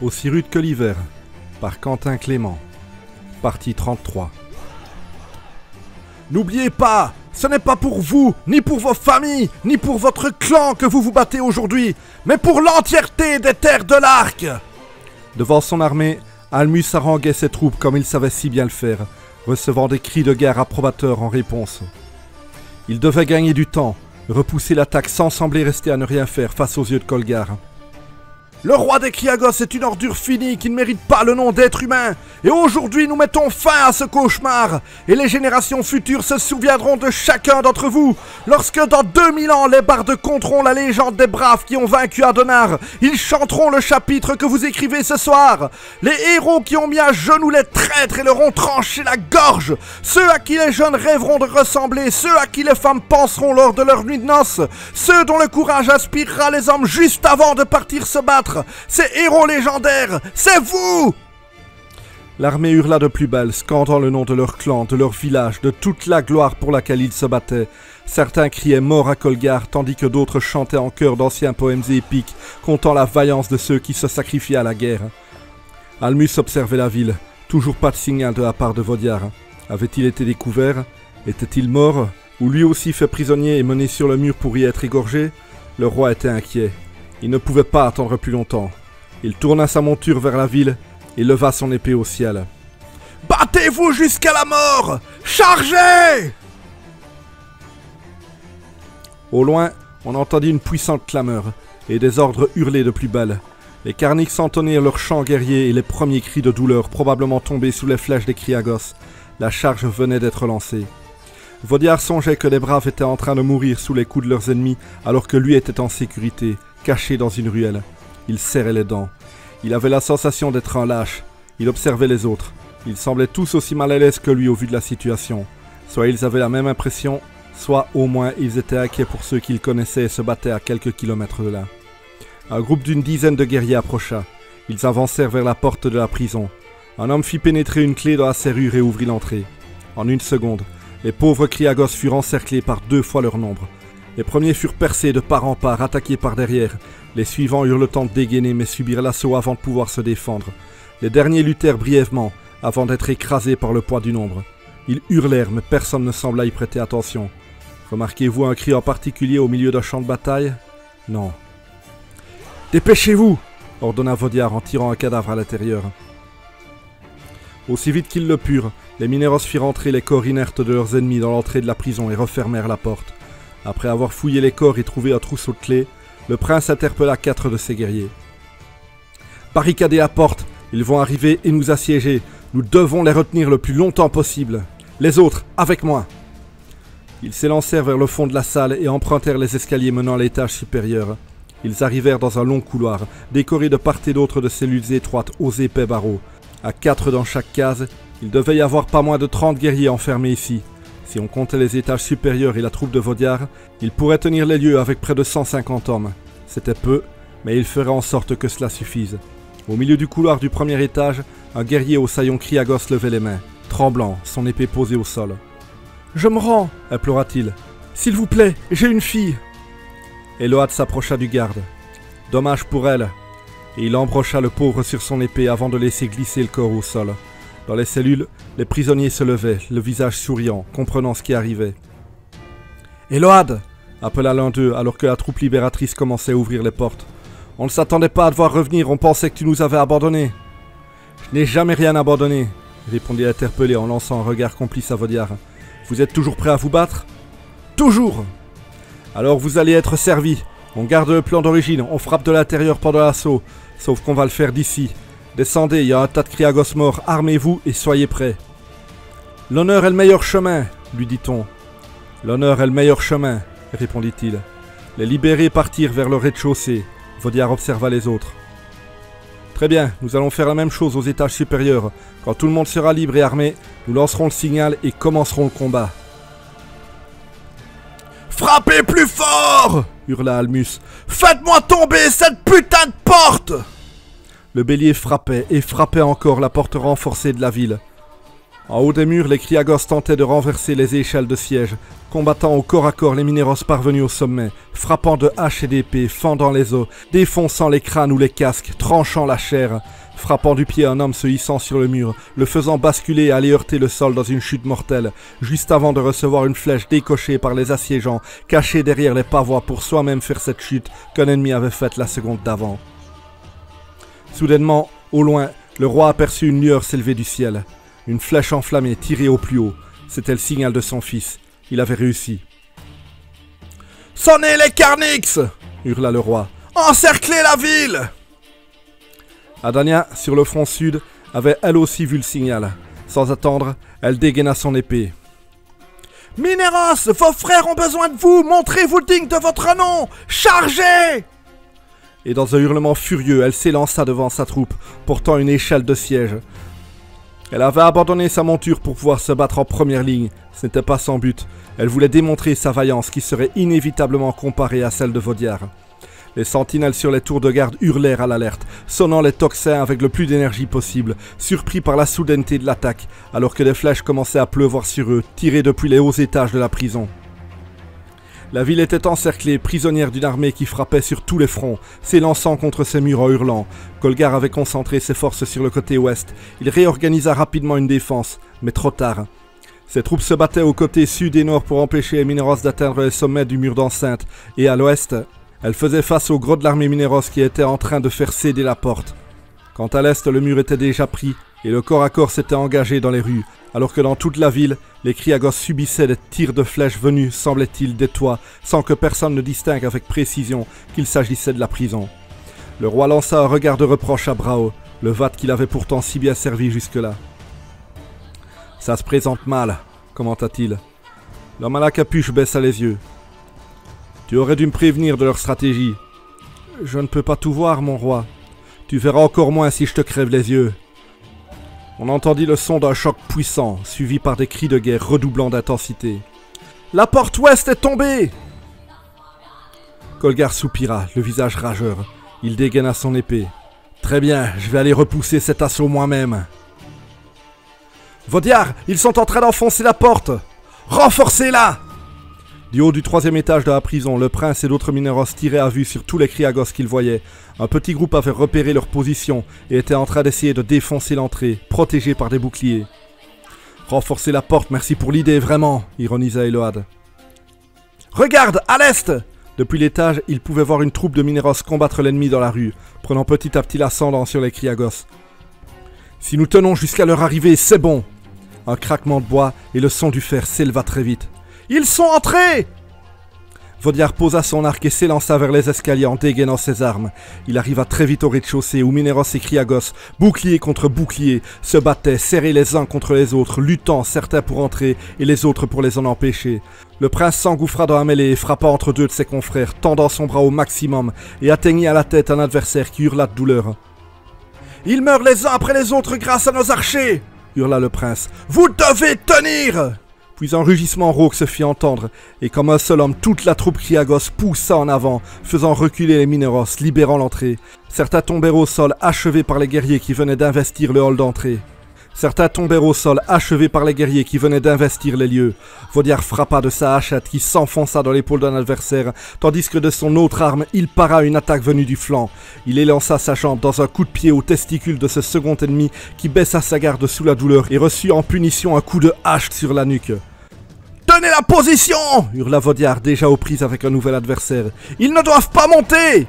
Aussi rude que l'hiver, par Quentin Clément. Partie 33. N'oubliez pas, ce n'est pas pour vous, ni pour vos familles, ni pour votre clan que vous vous battez aujourd'hui, mais pour l'entièreté des terres de l'Arc. Devant son armée, Almus haranguait ses troupes comme il savait si bien le faire, recevant des cris de guerre approbateurs en réponse. Il devait gagner du temps, repousser l'attaque sans sembler rester à ne rien faire face aux yeux de Colgar. Le roi des Kriagos est une ordure finie qui ne mérite pas le nom d'être humain. Et aujourd'hui, nous mettons fin à ce cauchemar. Et les générations futures se souviendront de chacun d'entre vous. Lorsque dans 2000 ans, les bardes conteront la légende des braves qui ont vaincu Adonar, ils chanteront le chapitre que vous écrivez ce soir. Les héros qui ont mis à genoux les traîtres et leur ont tranché la gorge. Ceux à qui les jeunes rêveront de ressembler. Ceux à qui les femmes penseront lors de leur nuit de noces. Ceux dont le courage inspirera les hommes juste avant de partir se battre. Ces héros légendaires, c'est vous! L'armée hurla de plus belle, scandant le nom de leur clan, de leur village, de toute la gloire pour laquelle ils se battaient. Certains criaient mort à Colgar, tandis que d'autres chantaient en chœur d'anciens poèmes épiques, contant la vaillance de ceux qui se sacrifiaient à la guerre. Almus observait la ville, toujours pas de signal de la part de Vodiar. Avait-il été découvert? Était-il mort? Ou lui aussi fait prisonnier et mené sur le mur pour y être égorgé? Le roi était inquiet. Il ne pouvait pas attendre plus longtemps. Il tourna sa monture vers la ville et leva son épée au ciel. « Battez-vous jusqu'à la mort! Chargez !» Au loin, on entendit une puissante clameur et des ordres hurlés de plus belle. Les Carniques entonnèrent leurs chants guerriers et les premiers cris de douleur probablement tombés sous les flèches des Kriagos. La charge venait d'être lancée. Vodiar songeait que les braves étaient en train de mourir sous les coups de leurs ennemis alors que lui était en sécurité, caché dans une ruelle. Il serrait les dents. Il avait la sensation d'être un lâche. Il observait les autres. Ils semblaient tous aussi mal à l'aise que lui au vu de la situation. Soit ils avaient la même impression, soit au moins ils étaient inquiets pour ceux qu'ils connaissaient et se battaient à quelques kilomètres de là. Un groupe d'une dizaine de guerriers approcha. Ils avancèrent vers la porte de la prison. Un homme fit pénétrer une clé dans la serrure et ouvrit l'entrée. En une seconde, les pauvres Kriagos furent encerclés par 2 fois leur nombre. Les premiers furent percés de part en part, attaqués par derrière. Les suivants eurent le temps de dégainer mais subirent l'assaut avant de pouvoir se défendre. Les derniers luttèrent brièvement avant d'être écrasés par le poids du nombre. Ils hurlèrent mais personne ne sembla y prêter attention. Remarquez-vous un cri en particulier au milieu d'un champ de bataille? Non. « Dépêchez-vous !» ordonna Vodiar en tirant un cadavre à l'intérieur. Aussi vite qu'ils le purent, les Mineros firent entrer les corps inertes de leurs ennemis dans l'entrée de la prison et refermèrent la porte. Après avoir fouillé les corps et trouvé un trousseau de clés, le prince interpella 4 de ses guerriers. « Barricadez la porte, ils vont arriver et nous assiéger. Nous devons les retenir le plus longtemps possible. Les autres, avec moi !» Ils s'élancèrent vers le fond de la salle et empruntèrent les escaliers menant à l'étage supérieur. Ils arrivèrent dans un long couloir, décoré de part et d'autre de cellules étroites aux épais barreaux. À 4 dans chaque case, il devait y avoir pas moins de 30 guerriers enfermés ici. Si on comptait les étages supérieurs et la troupe de Vodiar, il pourrait tenir les lieux avec près de 150 hommes. C'était peu, mais il ferait en sorte que cela suffise. Au milieu du couloir du premier étage, un guerrier au saillon Kriagos levait les mains, tremblant, son épée posée au sol. « Je me rends !» implora-t-il. « S'il vous plaît, j'ai une fille !» Eload s'approcha du garde. Dommage pour elle. Et il embrocha le pauvre sur son épée avant de laisser glisser le corps au sol. Dans les cellules, les prisonniers se levaient, le visage souriant, comprenant ce qui arrivait. « Eload !» appela l'un d'eux alors que la troupe libératrice commençait à ouvrir les portes. « On ne s'attendait pas à te voir revenir, on pensait que tu nous avais abandonnés. »« Je n'ai jamais rien abandonné, » répondit l'interpellé en lançant un regard complice à Vodiar. « Vous êtes toujours prêt à vous battre ?»« Toujours !»« Alors vous allez être servis. On garde le plan d'origine, on frappe de l'intérieur pendant l'assaut, sauf qu'on va le faire d'ici. Descendez, il y a un tas de Kriagos morts, armez-vous et soyez prêts. »« L'honneur est le meilleur chemin, » lui dit-on. « L'honneur est le meilleur chemin, » répondit-il. Les libérés partirent vers le rez-de-chaussée. Vodiar observa les autres. « Très bien, nous allons faire la même chose aux étages supérieurs. Quand tout le monde sera libre et armé, nous lancerons le signal et commencerons le combat. »« Frappez plus fort !» hurla Almus. « Faites-moi tomber cette putain de porte !» Le bélier frappait et frappait encore la porte renforcée de la ville. En haut des murs, les Kriagos tentaient de renverser les échelles de siège, combattant au corps à corps les Mineros parvenus au sommet, frappant de haches et d'épées, fendant les os, défonçant les crânes ou les casques, tranchant la chair, frappant du pied un homme se hissant sur le mur, le faisant basculer et aller heurter le sol dans une chute mortelle, juste avant de recevoir une flèche décochée par les assiégeants, cachés derrière les pavois pour soi-même faire cette chute qu'un ennemi avait faite la seconde d'avant. Soudainement, au loin, le roi aperçut une lueur s'élever du ciel. Une flèche enflammée tirée au plus haut. C'était le signal de son fils. Il avait réussi. « Sonnez les Carnix !» hurla le roi. « Encerclez la ville !» Adania, sur le front sud, avait elle aussi vu le signal. Sans attendre, elle dégaina son épée. « Mineros, vos frères ont besoin de vous! Montrez-vous digne de votre nom! Chargez !» Et dans un hurlement furieux, elle s'élança devant sa troupe, portant une échelle de siège. Elle avait abandonné sa monture pour pouvoir se battre en première ligne. Ce n'était pas sans but. Elle voulait démontrer sa vaillance qui serait inévitablement comparée à celle de Vaudiar. Les sentinelles sur les tours de garde hurlèrent à l'alerte, sonnant les tocsins avec le plus d'énergie possible, surpris par la soudaineté de l'attaque, alors que des flèches commençaient à pleuvoir sur eux, tirées depuis les hauts étages de la prison. La ville était encerclée, prisonnière d'une armée qui frappait sur tous les fronts, s'élançant contre ses murs en hurlant. Kolgar avait concentré ses forces sur le côté ouest. Il réorganisa rapidement une défense, mais trop tard. Ses troupes se battaient aux côtés sud et nord pour empêcher les Mineros d'atteindre les sommets du mur d'enceinte, et à l'ouest, elle faisait face au gros de l'armée Mineros qui était en train de faire céder la porte. Quant à l'est, le mur était déjà pris, et le corps à corps s'était engagé dans les rues, alors que dans toute la ville, les Kriagos subissaient des tirs de flèches venus, semblait-il, des toits, sans que personne ne distingue avec précision qu'il s'agissait de la prison. Le roi lança un regard de reproche à Brao, le vat qu'il avait pourtant si bien servi jusque-là. « Ça se présente mal, » commenta-t-il. L'homme à la capuche baissa les yeux. « Tu aurais dû me prévenir de leur stratégie. »« Je ne peux pas tout voir, mon roi. Tu verras encore moins si je te crève les yeux. » On entendit le son d'un choc puissant, suivi par des cris de guerre redoublant d'intensité. « La porte ouest est tombée !» Kolgar soupira, le visage rageur. Il dégaina son épée. « Très bien, je vais aller repousser cet assaut moi-même. »« Vaudiar, ils sont en train d'enfoncer la porte ! Renforcez-la !» Du haut du 3e étage de la prison, le prince et d'autres Mineros tiraient à vue sur tous les Kriagos qu'ils voyaient. Un petit groupe avait repéré leur position et était en train d'essayer de défoncer l'entrée, protégée par des boucliers. « Renforcer la porte, merci pour l'idée, vraiment !» ironisa Eload. « Regarde, à l'est !» Depuis l'étage, ils pouvaient voir une troupe de Mineros combattre l'ennemi dans la rue, prenant petit à petit l'ascendant sur les Kriagos. « Si nous tenons jusqu'à leur arrivée, c'est bon !» Un craquement de bois et le son du fer s'éleva très vite. « Ils sont entrés !» Vaudiar posa son arc et s'élança vers les escaliers en dégainant ses armes. Il arriva très vite au rez-de-chaussée où Mineros et Kriagos, bouclier contre bouclier, se battaient, serrés les uns contre les autres, luttant, certains pour entrer et les autres pour les en empêcher. Le prince s'engouffra dans la mêlée et frappa entre deux de ses confrères, tendant son bras au maximum et atteignit à la tête un adversaire qui hurla de douleur. « Ils meurent les uns après les autres grâce à nos archers !» hurla le prince. « Vous devez tenir !» Puis un rugissement rauque se fit entendre, et comme un seul homme, toute la troupe Kriagos poussa en avant, faisant reculer les Mineros, libérant l'entrée. Certains tombèrent au sol, achevés par les guerriers qui venaient d'investir le hall d'entrée. Les lieux. Vaudiar frappa de sa hachette qui s'enfonça dans l'épaule d'un adversaire, tandis que de son autre arme, il para une attaque venue du flanc. Il élança sa jambe dans un coup de pied au testicule de ce second ennemi qui baissa sa garde sous la douleur et reçut en punition un coup de hache sur la nuque. « Tenez la position !» hurla Vaudiar, déjà aux prises avec un nouvel adversaire. « Ils ne doivent pas monter !»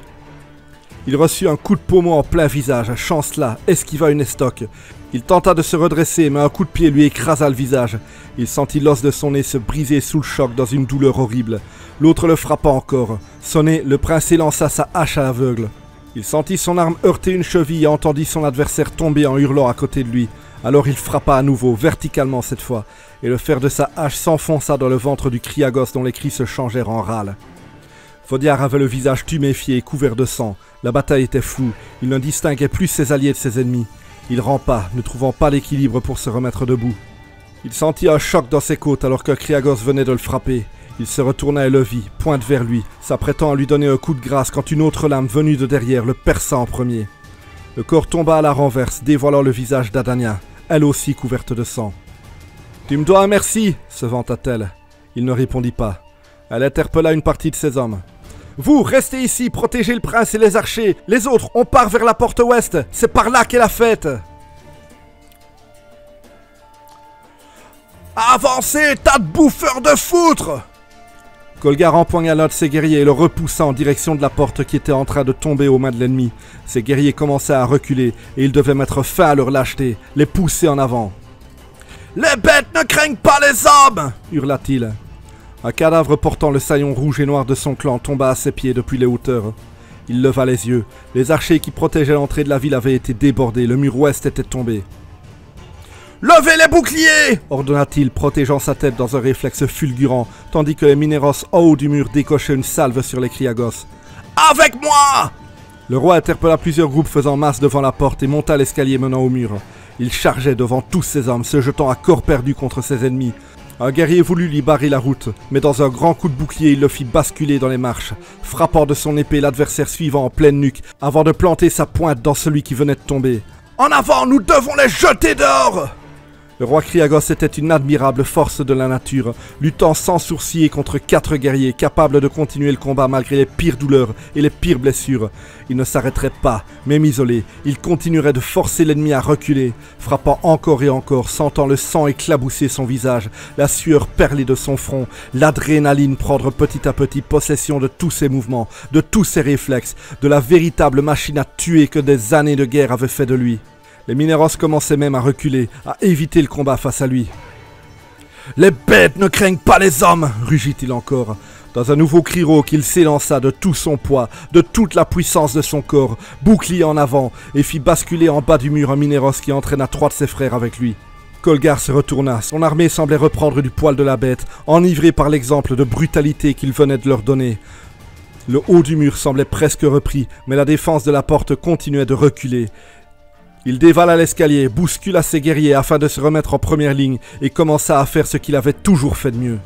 Il reçut un coup de pommeau en plein visage, chancela, esquiva une estoc. Il tenta de se redresser, mais un coup de pied lui écrasa le visage. Il sentit l'os de son nez se briser sous le choc dans une douleur horrible. L'autre le frappa encore. Sonné, le prince élança sa hache à l'aveugle. Il sentit son arme heurter une cheville et entendit son adversaire tomber en hurlant à côté de lui. Alors il frappa à nouveau, verticalement cette fois, et le fer de sa hache s'enfonça dans le ventre du Kriagos dont les cris se changèrent en râles. Vaudiar avait le visage tuméfié et couvert de sang. La bataille était floue, il ne distinguait plus ses alliés de ses ennemis. Il rampa, ne trouvant pas l'équilibre pour se remettre debout. Il sentit un choc dans ses côtes alors qu'un Kriagos venait de le frapper. Il se retourna et le vit, pointe vers lui, s'apprêtant à lui donner un coup de grâce quand une autre lame venue de derrière le perça en premier. Le corps tomba à la renverse, dévoilant le visage d'Adania, elle aussi couverte de sang. Tu me dois un merci, se vanta-t-elle. Il ne répondit pas. Elle interpella une partie de ses hommes. Vous, restez ici, protégez le prince et les archers. Les autres, on part vers la porte ouest. C'est par là qu'est la fête. Avancez, tas de bouffeurs de foutre! Colgar empoigna l'un de ses guerriers et le repoussa en direction de la porte qui était en train de tomber aux mains de l'ennemi. Ses guerriers commençaient à reculer et il devait mettre fin à leur lâcheté, les pousser en avant. « Les bêtes ne craignent pas les hommes !» hurla-t-il. Un cadavre portant le saillon rouge et noir de son clan tomba à ses pieds depuis les hauteurs. Il leva les yeux. Les archers qui protégeaient l'entrée de la ville avaient été débordés. Le mur ouest était tombé. « Levez les boucliers !» ordonna-t-il, protégeant sa tête dans un réflexe fulgurant, tandis que les Mineros en haut du mur décochaient une salve sur les Kriagos. « Avec moi !» Le roi interpella plusieurs groupes faisant masse devant la porte et monta l'escalier menant au mur. Il chargeait devant tous ses hommes, se jetant à corps perdu contre ses ennemis. Un guerrier voulut lui barrer la route, mais dans un grand coup de bouclier, il le fit basculer dans les marches, frappant de son épée l'adversaire suivant en pleine nuque, avant de planter sa pointe dans celui qui venait de tomber. « En avant, nous devons les jeter dehors !» Le roi Kriagos était une admirable force de la nature, luttant sans sourciller contre 4 guerriers capables de continuer le combat malgré les pires douleurs et les pires blessures. Il ne s'arrêterait pas, même isolé, il continuerait de forcer l'ennemi à reculer, frappant encore et encore, sentant le sang éclabousser son visage, la sueur perler de son front, l'adrénaline prendre petit à petit possession de tous ses mouvements, de tous ses réflexes, de la véritable machine à tuer que des années de guerre avaient fait de lui. Les Mineros commençaient même à reculer, à éviter le combat face à lui. « Les bêtes ne craignent pas les hommes !» rugit-il encore. Dans un nouveau cri rauque, il s'élança de tout son poids, de toute la puissance de son corps, bouclier en avant, et fit basculer en bas du mur un Mineros qui entraîna 3 de ses frères avec lui. Colgar se retourna, son armée semblait reprendre du poil de la bête, enivrée par l'exemple de brutalité qu'il venait de leur donner. Le haut du mur semblait presque repris, mais la défense de la porte continuait de reculer. Il dévala l'escalier, bouscula ses guerriers afin de se remettre en première ligne et commença à faire ce qu'il avait toujours fait de mieux.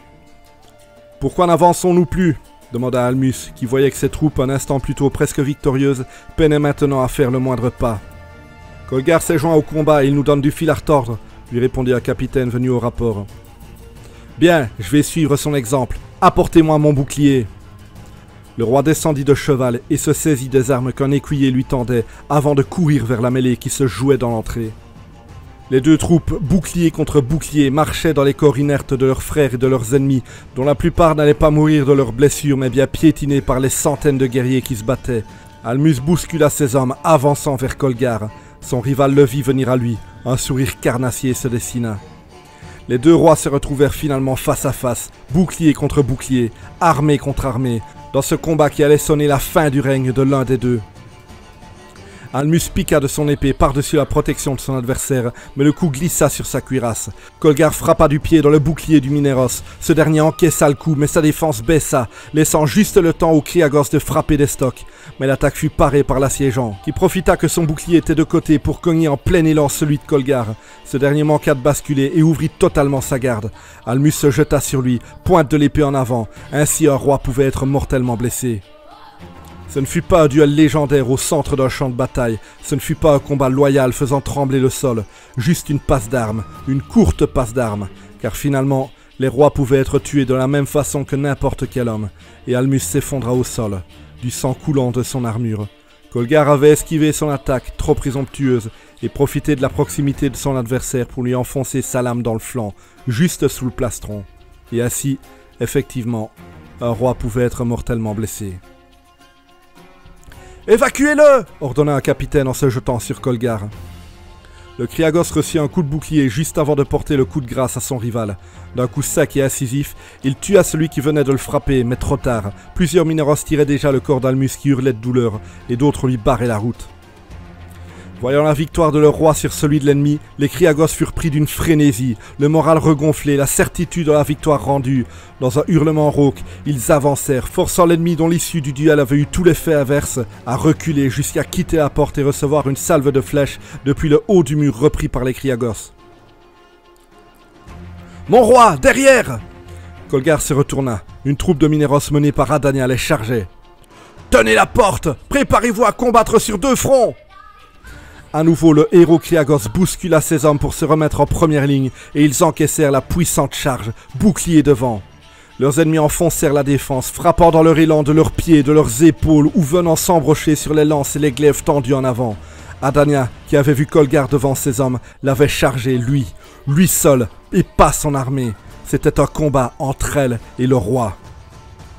« Pourquoi n'avançons-nous plus ?» demanda Almus, qui voyait que ses troupes, un instant plus tôt presque victorieuses, peinaient maintenant à faire le moindre pas. « Colgar s'est joint au combat et il nous donne du fil à retordre, » lui répondit un capitaine venu au rapport. « Bien, je vais suivre son exemple. Apportez-moi mon bouclier !» Le roi descendit de cheval et se saisit des armes qu'un écuyer lui tendait avant de courir vers la mêlée qui se jouait dans l'entrée. Les 2 troupes, bouclier contre bouclier, marchaient dans les corps inertes de leurs frères et de leurs ennemis, dont la plupart n'allaient pas mourir de leurs blessures mais bien piétinés par les centaines de guerriers qui se battaient. Almus bouscula ses hommes, avançant vers Colgar. Son rival le vit venir à lui, un sourire carnassier se dessina. Les 2 rois se retrouvèrent finalement face à face, bouclier contre bouclier, armée contre armée, dans ce combat qui allait sonner la fin du règne de l'un des 2. Almus piqua de son épée par-dessus la protection de son adversaire, mais le coup glissa sur sa cuirasse. Colgar frappa du pied dans le bouclier du Mineros. Ce dernier encaissa le coup, mais sa défense baissa, laissant juste le temps aux Kriagos de frapper des stocks. Mais l'attaque fut parée par l'assiégeant, qui profita que son bouclier était de côté pour cogner en plein élan celui de Colgar. Ce dernier manqua de basculer et ouvrit totalement sa garde. Almus se jeta sur lui, pointe de l'épée en avant. Ainsi un roi pouvait être mortellement blessé. Ce ne fut pas un duel légendaire au centre d'un champ de bataille, ce ne fut pas un combat loyal faisant trembler le sol, juste une passe d'armes, une courte passe d'armes, car finalement, les rois pouvaient être tués de la même façon que n'importe quel homme, et Almus s'effondra au sol, du sang coulant de son armure. Colgar avait esquivé son attaque, trop présomptueuse, et profité de la proximité de son adversaire pour lui enfoncer sa lame dans le flanc, juste sous le plastron. Et ainsi, effectivement, un roi pouvait être mortellement blessé. « Évacuez-le » ordonna un capitaine en se jetant sur Colgar. Le Kriagos reçut un coup de bouclier juste avant de porter le coup de grâce à son rival. D'un coup sec et incisif, il tua celui qui venait de le frapper, mais trop tard. Plusieurs Mineros tiraient déjà le corps d'Almus qui hurlait de douleur, et d'autres lui barraient la route. Voyant la victoire de leur roi sur celui de l'ennemi, les Kriagos furent pris d'une frénésie, le moral regonflé, la certitude de la victoire rendue. Dans un hurlement rauque, ils avancèrent, forçant l'ennemi dont l'issue du duel avait eu tout l'effet inverse, à reculer jusqu'à quitter la porte et recevoir une salve de flèches depuis le haut du mur repris par les Kriagos. « Mon roi, derrière !» Colgar se retourna. Une troupe de Mineros menée par Adania les chargeait. « Tenez la porte! Préparez-vous à combattre sur 2 fronts !» À nouveau, le héros Kriagos bouscula ses hommes pour se remettre en première ligne et ils encaissèrent la puissante charge, bouclier devant. Leurs ennemis enfoncèrent la défense, frappant dans leur élan de leurs pieds, de leurs épaules ou venant s'embrocher sur les lances et les glaives tendus en avant. Adania, qui avait vu Kolgar devant ses hommes, l'avait chargé, lui seul, et pas son armée. C'était un combat entre elle et le roi.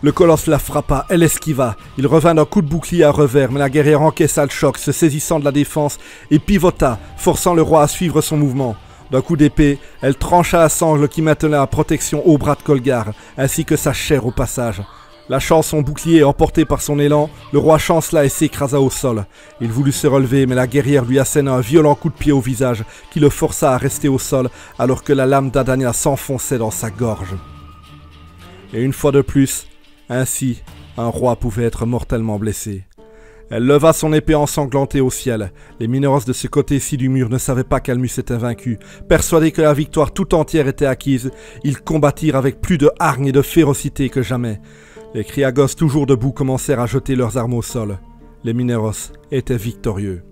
Le colosse la frappa, elle esquiva. Il revint d'un coup de bouclier à revers, mais la guerrière encaissa le choc, se saisissant de la défense, et pivota, forçant le roi à suivre son mouvement. D'un coup d'épée, elle trancha la sangle qui maintenait la protection au bras de Kolgar, ainsi que sa chair au passage. Lâchant son bouclier et emporté par son élan, le roi chancela et s'écrasa au sol. Il voulut se relever, mais la guerrière lui asséna un violent coup de pied au visage, qui le força à rester au sol, alors que la lame d'Adania s'enfonçait dans sa gorge. Et une fois de plus, ainsi, un roi pouvait être mortellement blessé. Elle leva son épée ensanglantée au ciel. Les Mineros de ce côté-ci du mur ne savaient pas qu'Almus était vaincu. Persuadés que la victoire tout entière était acquise, ils combattirent avec plus de hargne et de férocité que jamais. Les Kriagos, toujours debout, commencèrent à jeter leurs armes au sol. Les Mineros étaient victorieux.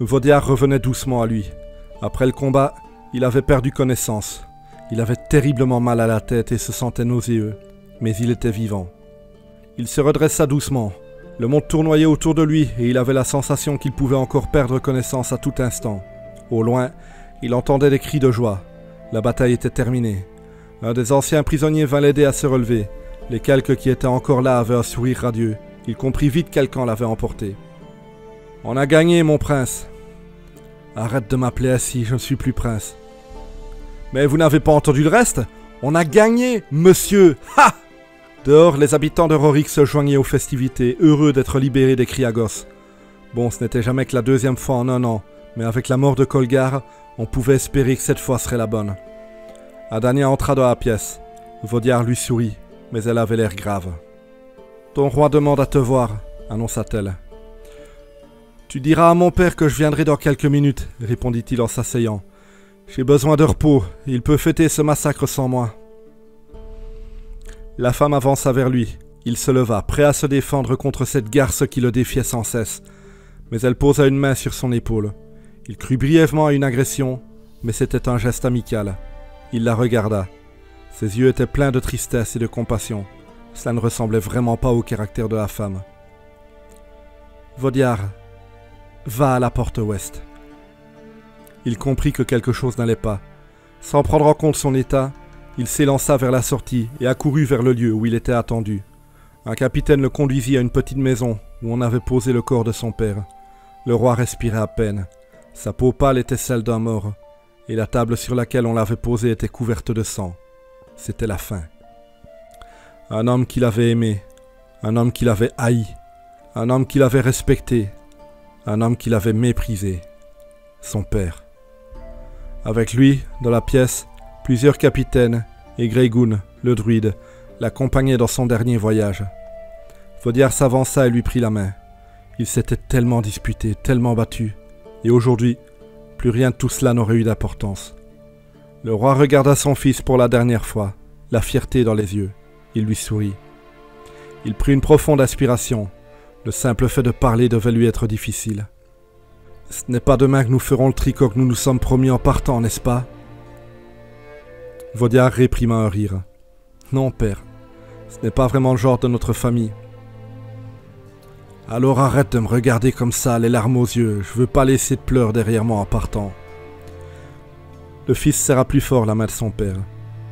Vodiar revenait doucement à lui. Après le combat, il avait perdu connaissance. Il avait terriblement mal à la tête et se sentait nauséeux. Mais il était vivant. Il se redressa doucement. Le monde tournoyait autour de lui et il avait la sensation qu'il pouvait encore perdre connaissance à tout instant. Au loin, il entendait des cris de joie. La bataille était terminée. Un des anciens prisonniers vint l'aider à se relever. Les quelques qui étaient encore là avaient un sourire radieux. Il comprit vite quel camp l'avait emporté. « On a gagné, mon prince. »« Arrête de m'appeler ainsi, je ne suis plus prince. »« Mais vous n'avez pas entendu le reste ? On a gagné, monsieur. Ha !» Dehors, les habitants de Rorik se joignaient aux festivités, heureux d'être libérés des Kriagos. Bon, ce n'était jamais que la deuxième fois en un an, mais avec la mort de Kolgar, on pouvait espérer que cette fois serait la bonne. Adania entra dans la pièce. Vodiar lui sourit, mais elle avait l'air grave. « Ton roi demande à te voir, » annonça-t-elle. « Tu diras à mon père que je viendrai dans quelques minutes, » répondit-il en s'asseyant. « J'ai besoin de repos, il peut fêter ce massacre sans moi. » La femme avança vers lui. Il se leva, prêt à se défendre contre cette garce qui le défiait sans cesse. Mais elle posa une main sur son épaule. Il crut brièvement à une agression, mais c'était un geste amical. Il la regarda. Ses yeux étaient pleins de tristesse et de compassion. Cela ne ressemblait vraiment pas au caractère de la femme. « Vodiar, va à la porte ouest. » Il comprit que quelque chose n'allait pas. Sans prendre en compte son état, il s'élança vers la sortie et accourut vers le lieu où il était attendu. Un capitaine le conduisit à une petite maison où on avait posé le corps de son père. Le roi respirait à peine. Sa peau pâle était celle d'un mort, et la table sur laquelle on l'avait posé était couverte de sang. C'était la fin. Un homme qu'il avait aimé, un homme qu'il avait haï, un homme qu'il avait respecté, un homme qu'il avait méprisé. Son père. Avec lui, dans la pièce, plusieurs capitaines et Greygun, le druide, l'accompagnaient dans son dernier voyage. Vodiar s'avança et lui prit la main. Ils s'étaient tellement disputés, tellement battus, et aujourd'hui, plus rien de tout cela n'aurait eu d'importance. Le roi regarda son fils pour la dernière fois, la fierté dans les yeux. Il lui sourit. Il prit une profonde aspiration. Le simple fait de parler devait lui être difficile. « Ce n'est pas demain que nous ferons le tricot que nous nous sommes promis en partant, n'est-ce pas ?» Vodiar réprima un rire. « Non, père, ce n'est pas vraiment le genre de notre famille. »« Alors arrête de me regarder comme ça, les larmes aux yeux, je veux pas laisser de pleurs derrière moi en partant. » Le fils serra plus fort la main de son père.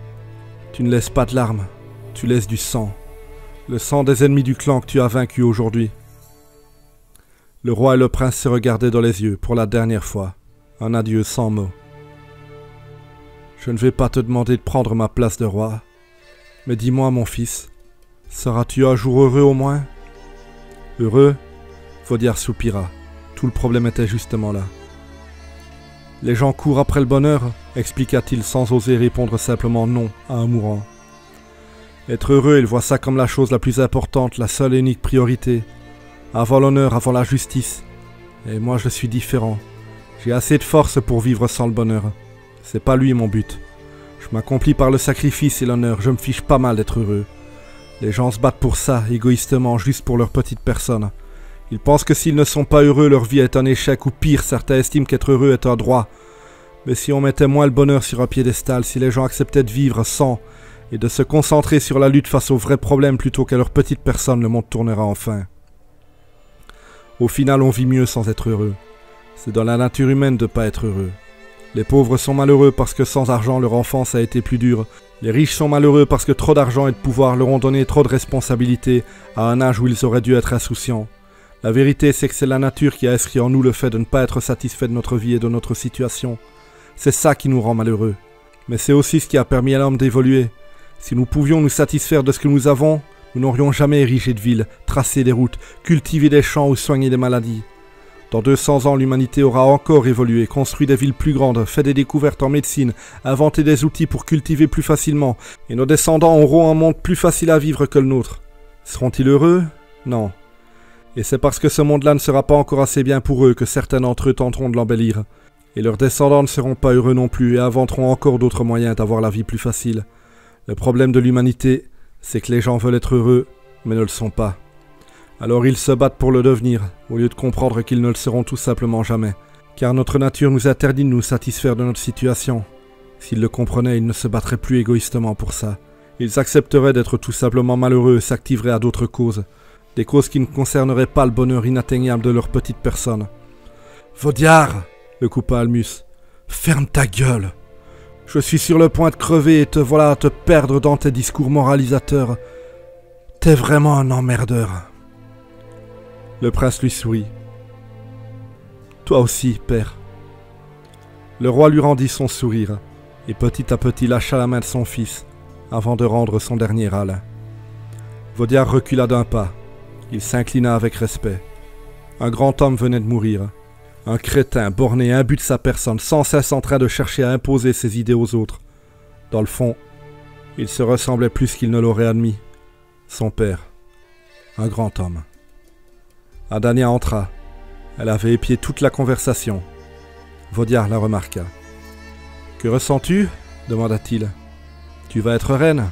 « Tu ne laisses pas de larmes, tu laisses du sang. Le sang des ennemis du clan que tu as vaincu aujourd'hui. » Le roi et le prince se regardaient dans les yeux pour la dernière fois. Un adieu sans mots. « Je ne vais pas te demander de prendre ma place de roi. Mais dis-moi, mon fils, seras-tu un jour heureux au moins ?»« Heureux ?» Vodiar soupira. Tout le problème était justement là. « Les gens courent après le bonheur ?» expliqua-t-il sans oser répondre simplement non à un mourant. « Être heureux, il voit ça comme la chose la plus importante, la seule et unique priorité. Avant l'honneur, avant la justice. Et moi je suis différent. J'ai assez de force pour vivre sans le bonheur. C'est pas lui mon but. Je m'accomplis par le sacrifice et l'honneur, je me fiche pas mal d'être heureux. Les gens se battent pour ça, égoïstement, juste pour leur petite personne. Ils pensent que s'ils ne sont pas heureux, leur vie est un échec, ou pire, certains estiment qu'être heureux est un droit. Mais si on mettait moins le bonheur sur un piédestal, si les gens acceptaient de vivre sans, et de se concentrer sur la lutte face aux vrais problèmes plutôt qu'à leur petite personne, le monde tournera enfin. Au final, on vit mieux sans être heureux. C'est dans la nature humaine de ne pas être heureux. Les pauvres sont malheureux parce que sans argent, leur enfance a été plus dure. Les riches sont malheureux parce que trop d'argent et de pouvoir leur ont donné trop de responsabilités à un âge où ils auraient dû être insouciants. La vérité, c'est que c'est la nature qui a inscrit en nous le fait de ne pas être satisfait de notre vie et de notre situation. C'est ça qui nous rend malheureux. Mais c'est aussi ce qui a permis à l'homme d'évoluer. Si nous pouvions nous satisfaire de ce que nous avons, nous n'aurions jamais érigé de villes, tracé des routes, cultivé des champs ou soigné des maladies. Dans 200 ans, l'humanité aura encore évolué, construit des villes plus grandes, fait des découvertes en médecine, inventé des outils pour cultiver plus facilement, et nos descendants auront un monde plus facile à vivre que le nôtre. Seront-ils heureux? Non. Et c'est parce que ce monde-là ne sera pas encore assez bien pour eux que certains d'entre eux tenteront de l'embellir. Et leurs descendants ne seront pas heureux non plus et inventeront encore d'autres moyens d'avoir la vie plus facile. Le problème de l'humanité, c'est que les gens veulent être heureux, mais ne le sont pas. Alors ils se battent pour le devenir, au lieu de comprendre qu'ils ne le seront tout simplement jamais. Car notre nature nous interdit de nous satisfaire de notre situation. S'ils le comprenaient, ils ne se battraient plus égoïstement pour ça. Ils accepteraient d'être tout simplement malheureux et s'activeraient à d'autres causes. Des causes qui ne concerneraient pas le bonheur inatteignable de leur petite personne. « Vaudiard !» le coupa Almus. « Ferme ta gueule ! Je suis sur le point de crever et te voilà à te perdre dans tes discours moralisateurs. T'es vraiment un emmerdeur. » Le prince lui sourit. « Toi aussi, père. » Le roi lui rendit son sourire, et petit à petit lâcha la main de son fils, avant de rendre son dernier râle. Vaudiard recula d'un pas. Il s'inclina avec respect. Un grand homme venait de mourir. Un crétin, borné, imbu de sa personne, sans cesse en train de chercher à imposer ses idées aux autres. Dans le fond, il se ressemblait plus qu'il ne l'aurait admis. Son père, un grand homme. Adania entra. Elle avait épié toute la conversation. Vaudiard la remarqua. « Que ressens-tu » demanda-t-il. « Tu vas être reine ?»«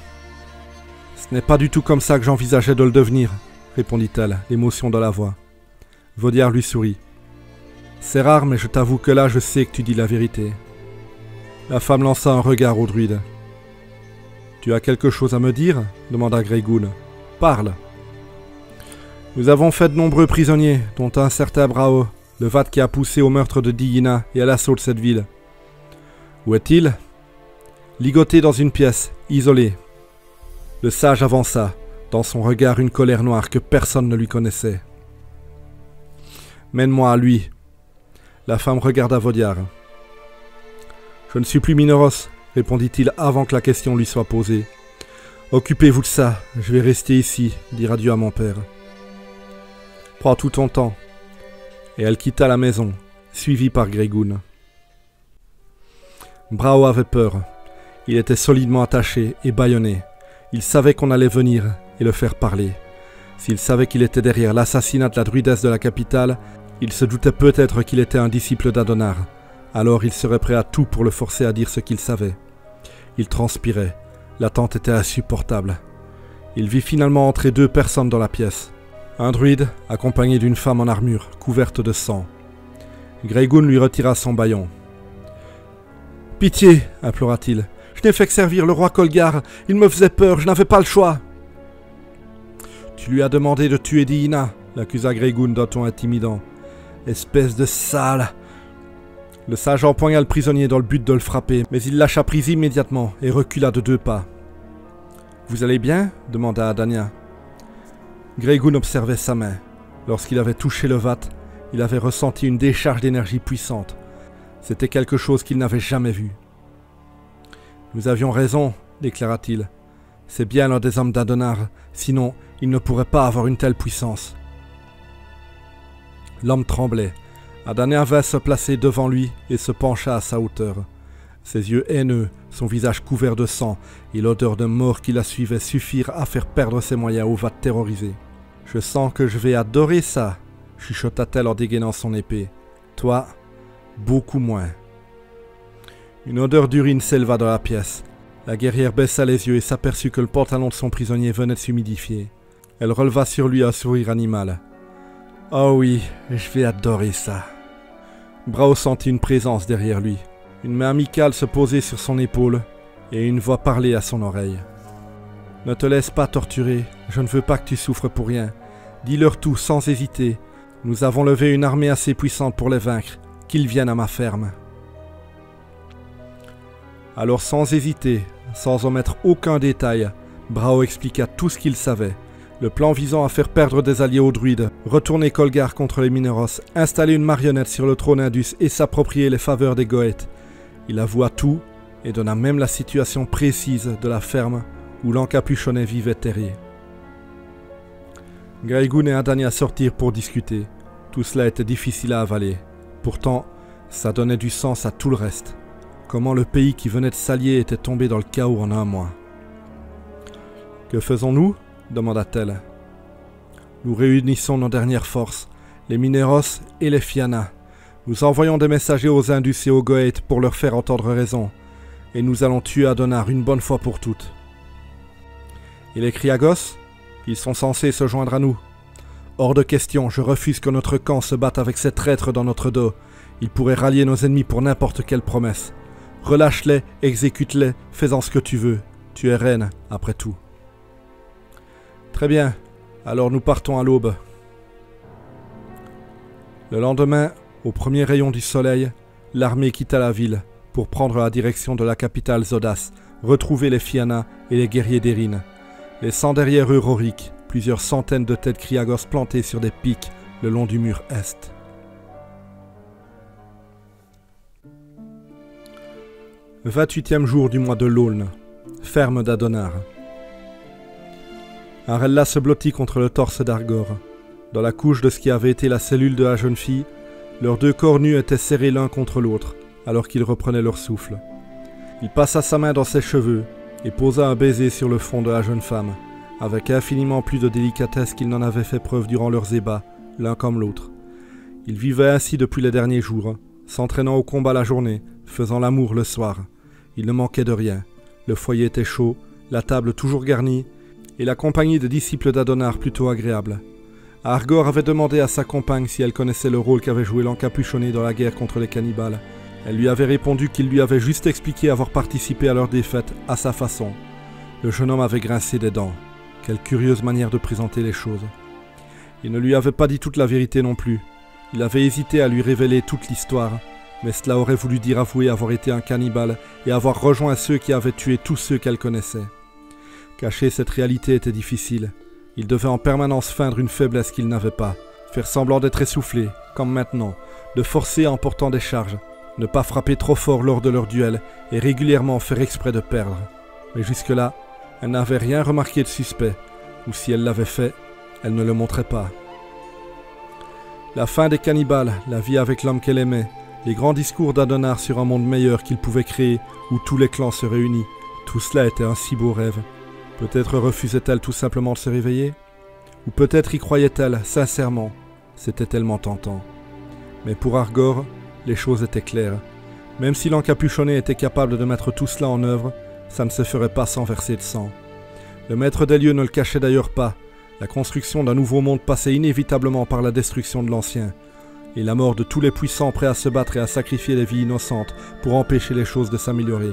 Ce n'est pas du tout comme ça que j'envisageais de le devenir, » répondit-elle, l'émotion dans la voix. Vaudiard lui sourit. « C'est rare, mais je t'avoue que là, je sais que tu dis la vérité. » La femme lança un regard au druide. « Tu as quelque chose à me dire » demanda Greygoon. « Parle !»« Nous avons fait de nombreux prisonniers, dont un certain Brao, le vat qui a poussé au meurtre de Diina et à l'assaut de cette ville. Où est-il ? Ligoté dans une pièce, isolé. » Le sage avança, dans son regard une colère noire que personne ne lui connaissait. « Mène-moi à lui. » La femme regarda Vaudiard. « Je ne suis plus Minoros, » répondit-il avant que la question lui soit posée. « Occupez-vous de ça, je vais rester ici, dire adieu à mon père. » « Prends tout ton temps. » Et elle quitta la maison, suivie par Greygoon. Brao avait peur. Il était solidement attaché et bâillonné. Il savait qu'on allait venir et le faire parler. S'il savait qu'il était derrière l'assassinat de la druidesse de la capitale, il se doutait peut-être qu'il était un disciple d'Adonar. Alors il serait prêt à tout pour le forcer à dire ce qu'il savait. Il transpirait. L'attente était insupportable. Il vit finalement entrer deux personnes dans la pièce. Un druide, accompagné d'une femme en armure, couverte de sang. Greygoon lui retira son bâillon. « Pitié !» implora-t-il. « Je n'ai fait que servir le roi Colgar. Il me faisait peur, je n'avais pas le choix. »« Tu lui as demandé de tuer Diina » l'accusa Greygoon d'un ton intimidant. « Espèce de sale !» Le sage empoigna le prisonnier dans le but de le frapper, mais il lâcha prise immédiatement et recula de 2 pas. « Vous allez bien ?» demanda Adania. Greygoon observait sa main. Lorsqu'il avait touché le vat, il avait ressenti une décharge d'énergie puissante. C'était quelque chose qu'il n'avait jamais vu. « Nous avions raison, » déclara-t-il. « C'est bien l'un des hommes d'Adonar, sinon il ne pourrait pas avoir une telle puissance. » L'homme tremblait. Adania vint se placer devant lui et se pencha à sa hauteur. Ses yeux haineux, son visage couvert de sang et l'odeur de mort qui la suivait suffirent à faire perdre ses moyens au vat terrorisé. « Je sens que je vais adorer ça, » chuchota-t-elle en dégainant son épée. « Toi, beaucoup moins. » Une odeur d'urine s'éleva dans la pièce. La guerrière baissa les yeux et s'aperçut que le pantalon de son prisonnier venait de s'humidifier. Elle releva sur lui un sourire animal. « Oh oui, je vais adorer ça !» Brao sentit une présence derrière lui. Une main amicale se posait sur son épaule et une voix parlait à son oreille. « Ne te laisse pas torturer, je ne veux pas que tu souffres pour rien. Dis-leur tout sans hésiter. Nous avons levé une armée assez puissante pour les vaincre. Qu'ils viennent à ma ferme. » Alors sans hésiter, sans omettre aucun détail, Brao expliqua tout ce qu'il savait. Le plan visant à faire perdre des alliés aux druides, retourner Kolgar contre les Mineros, installer une marionnette sur le trône indus et s'approprier les faveurs des Goëts. Il avoua tout et donna même la situation précise de la ferme où l'encapuchonné vivait terrier. Greygoon et Adania sortirent pour discuter. Tout cela était difficile à avaler. Pourtant, ça donnait du sens à tout le reste. Comment le pays qui venait de s'allier était tombé dans le chaos en un mois. « Que faisons-nous » demanda-t-elle. « Nous réunissons nos dernières forces, les Mineros et les Fianna. Nous envoyons des messagers aux Indus et aux Goëts pour leur faire entendre raison. Et nous allons tuer Adonar une bonne fois pour toutes. » « Et les Kriagos ? Ils sont censés se joindre à nous. Hors de question, je refuse que notre camp se batte avec ces traîtres dans notre dos. Ils pourraient rallier nos ennemis pour n'importe quelle promesse. Relâche-les, exécute-les, fais-en ce que tu veux. Tu es reine, après tout. » Très bien, alors nous partons à l'aube. Le lendemain, au premier rayon du soleil, l'armée quitta la ville pour prendre la direction de la capitale Zodas, retrouver les Fianna et les guerriers d'Erin, laissant derrière eux Rorik, plusieurs centaines de têtes Kriagos plantées sur des pics le long du mur est. 28e jour du mois de l'Aulne, ferme d'Adonar. Arella se blottit contre le torse d'Argor. Dans la couche de ce qui avait été la cellule de la jeune fille, leurs deux corps nus étaient serrés l'un contre l'autre, alors qu'ils reprenaient leur souffle. Il passa sa main dans ses cheveux et posa un baiser sur le front de la jeune femme, avec infiniment plus de délicatesse qu'il n'en avait fait preuve durant leurs ébats, l'un comme l'autre. Ils vivaient ainsi depuis les derniers jours, s'entraînant au combat la journée, faisant l'amour le soir. Il ne manquait de rien. Le foyer était chaud, la table toujours garnie, et la compagnie des disciples d'Adonar plutôt agréable. Argor avait demandé à sa compagne si elle connaissait le rôle qu'avait joué l'encapuchonné dans la guerre contre les cannibales. Elle lui avait répondu qu'il lui avait juste expliqué avoir participé à leur défaite à sa façon. Le jeune homme avait grincé des dents. Quelle curieuse manière de présenter les choses. Il ne lui avait pas dit toute la vérité non plus. Il avait hésité à lui révéler toute l'histoire, mais cela aurait voulu dire avouer avoir été un cannibale et avoir rejoint ceux qui avaient tué tous ceux qu'elle connaissait. Cacher cette réalité était difficile. Il devait en permanence feindre une faiblesse qu'il n'avait pas, faire semblant d'être essoufflé, comme maintenant, de forcer en portant des charges, ne pas frapper trop fort lors de leur duel et régulièrement faire exprès de perdre. Mais jusque-là, elle n'avait rien remarqué de suspect, ou si elle l'avait fait, elle ne le montrait pas. La fin des cannibales, la vie avec l'homme qu'elle aimait, les grands discours d'Adonar sur un monde meilleur qu'il pouvait créer, où tous les clans se réunissent, tout cela était un si beau rêve. Peut-être refusait-elle tout simplement de se réveiller? Ou peut-être y croyait-elle sincèrement? C'était tellement tentant. Mais pour Argor, les choses étaient claires. Même si l'encapuchonné était capable de mettre tout cela en œuvre, ça ne se ferait pas sans verser de sang. Le maître des lieux ne le cachait d'ailleurs pas. La construction d'un nouveau monde passait inévitablement par la destruction de l'ancien, et la mort de tous les puissants prêts à se battre et à sacrifier les vies innocentes pour empêcher les choses de s'améliorer.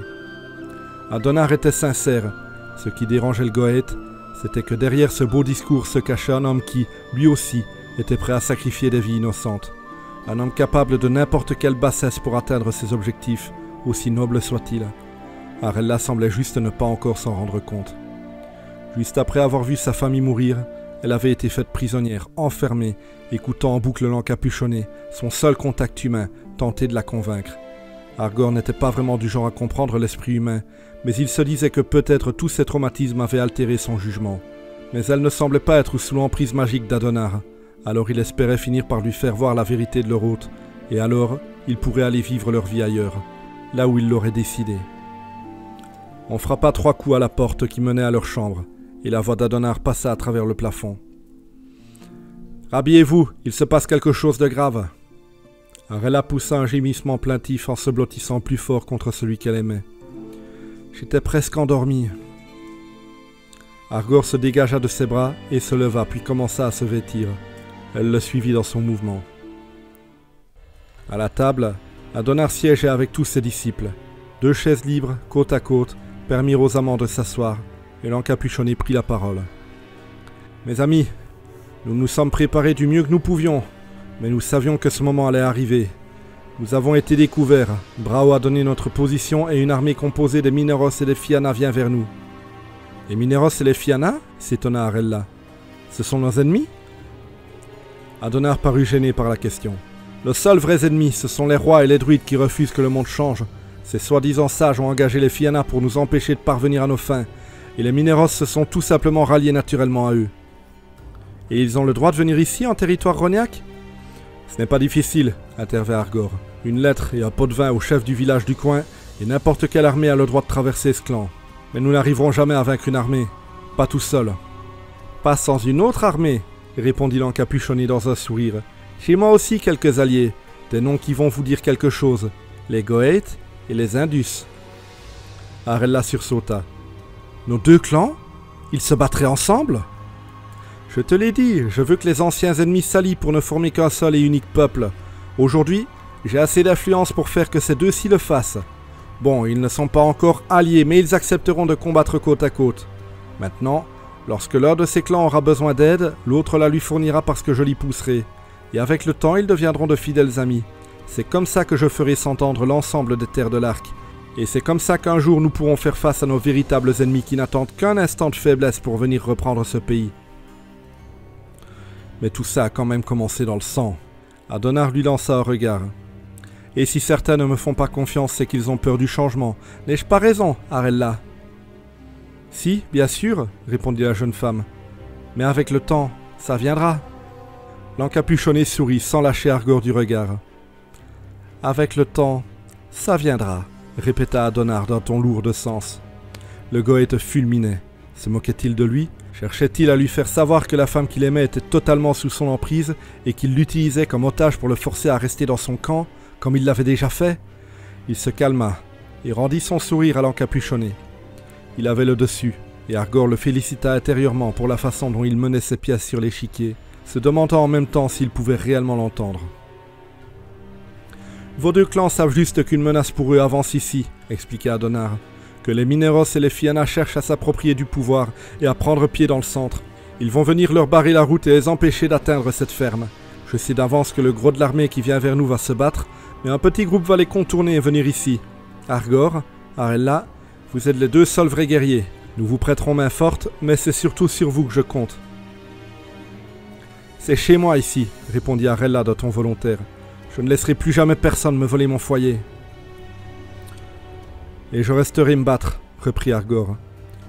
Adonar était sincère. Ce qui dérangeait le Goët, c'était que derrière ce beau discours se cachait un homme qui, lui aussi, était prêt à sacrifier des vies innocentes. Un homme capable de n'importe quelle bassesse pour atteindre ses objectifs, aussi noble soit-il. Arella semblait juste ne pas encore s'en rendre compte. Juste après avoir vu sa famille mourir, elle avait été faite prisonnière, enfermée, écoutant en boucle l'encapuchonné, son seul contact humain, tenté de la convaincre. Argor n'était pas vraiment du genre à comprendre l'esprit humain, mais il se disait que peut-être tous ces traumatismes avaient altéré son jugement. Mais elle ne semblait pas être sous l'emprise magique d'Adonar, alors il espérait finir par lui faire voir la vérité de leur hôte, et alors ils pourraient aller vivre leur vie ailleurs, là où ils l'auraient décidé. On frappa 3 coups à la porte qui menait à leur chambre, et la voix d'Adonar passa à travers le plafond. « Rhabillez-vous, il se passe quelque chose de grave !» Arella poussa un gémissement plaintif en se blottissant plus fort contre celui qu'elle aimait. J'étais presque endormi. Argor se dégagea de ses bras et se leva, puis commença à se vêtir. Elle le suivit dans son mouvement. À la table, Adonar siégeait avec tous ses disciples. 2 chaises libres, côte à côte, permirent aux amants de s'asseoir, et l'encapuchonné prit la parole. « Mes amis, nous nous sommes préparés du mieux que nous pouvions, mais nous savions que ce moment allait arriver. Nous avons été découverts. Brao a donné notre position et une armée composée des Mineros et des Fianna vient vers nous. »« Les Mineros et les Fianna » s'étonna Arella. « Ce sont nos ennemis ?» Adonar parut gêné par la question. « Les seuls vrais ennemis, ce sont les rois et les druides qui refusent que le monde change. Ces soi-disant sages ont engagé les Fianna pour nous empêcher de parvenir à nos fins, et les Mineros se sont tout simplement ralliés naturellement à eux. Et ils ont le droit de venir ici, en territoire roniaque ? Ce n'est pas difficile, intervint Argor. Une lettre et un pot de vin au chef du village du coin, et n'importe quelle armée a le droit de traverser ce clan. Mais nous n'arriverons jamais à vaincre une armée, pas tout seul. »« Pas sans une autre armée, répondit l'encapuchonné dans un sourire. J'ai moi aussi quelques alliés, des noms qui vont vous dire quelque chose. Les Goeths et les Indus. » Arella sursauta. « Nos 2 clans ? Ils se battraient ensemble ? » ?»« Je te l'ai dit, je veux que les anciens ennemis s'allient pour ne former qu'un seul et unique peuple. Aujourd'hui, j'ai assez d'influence pour faire que ces 2-ci le fassent. Bon, ils ne sont pas encore alliés, mais ils accepteront de combattre côte à côte. Maintenant, lorsque l'un de ces clans aura besoin d'aide, l'autre la lui fournira parce que je l'y pousserai. Et avec le temps, ils deviendront de fidèles amis. C'est comme ça que je ferai s'entendre l'ensemble des terres de l'Arc. Et c'est comme ça qu'un jour nous pourrons faire face à nos véritables ennemis qui n'attendent qu'un instant de faiblesse pour venir reprendre ce pays. » Mais tout ça a quand même commencé dans le sang. Adonar lui lança un regard. « Et si certains ne me font pas confiance, c'est qu'ils ont peur du changement. N'ai-je pas raison, Arella ?»« Si, bien sûr, répondit la jeune femme. Mais avec le temps, ça viendra. » L'encapuchonné sourit sans lâcher Argor du regard. « Avec le temps, ça viendra, répéta Adonar d'un ton lourd de sens. Le Goëte fulminait. Se moquait-il de lui ? Cherchait-il à lui faire savoir que la femme qu'il aimait était totalement sous son emprise et qu'il l'utilisait comme otage pour le forcer à rester dans son camp, comme il l'avait déjà fait ? Il se calma et rendit son sourire à l'encapuchonné. Il avait le dessus, et Argor le félicita intérieurement pour la façon dont il menait ses pièces sur l'échiquier, se demandant en même temps s'il pouvait réellement l'entendre. « Vos 2 clans savent juste qu'une menace pour eux avance ici, » expliqua Adonar. Que les Mineros et les Fianna cherchent à s'approprier du pouvoir et à prendre pied dans le centre. Ils vont venir leur barrer la route et les empêcher d'atteindre cette ferme. Je sais d'avance que le gros de l'armée qui vient vers nous va se battre, mais un petit groupe va les contourner et venir ici. Argor, Arella, vous êtes les 2 seuls vrais guerriers. Nous vous prêterons main forte, mais c'est surtout sur vous que je compte. C'est chez moi ici, répondit Arella d'un ton volontaire. Je ne laisserai plus jamais personne me voler mon foyer. Et je resterai me battre, reprit Argor,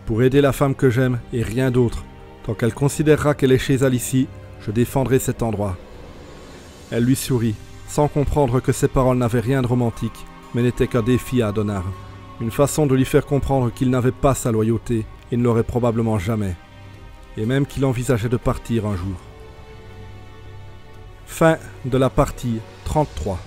pour aider la femme que j'aime et rien d'autre. Tant qu'elle considérera qu'elle est chez elle ici, je défendrai cet endroit. Elle lui sourit, sans comprendre que ses paroles n'avaient rien de romantique, mais n'étaient qu'un défi à Adonar. Une façon de lui faire comprendre qu'il n'avait pas sa loyauté et ne l'aurait probablement jamais. Et même qu'il envisageait de partir un jour. Fin de la partie 33.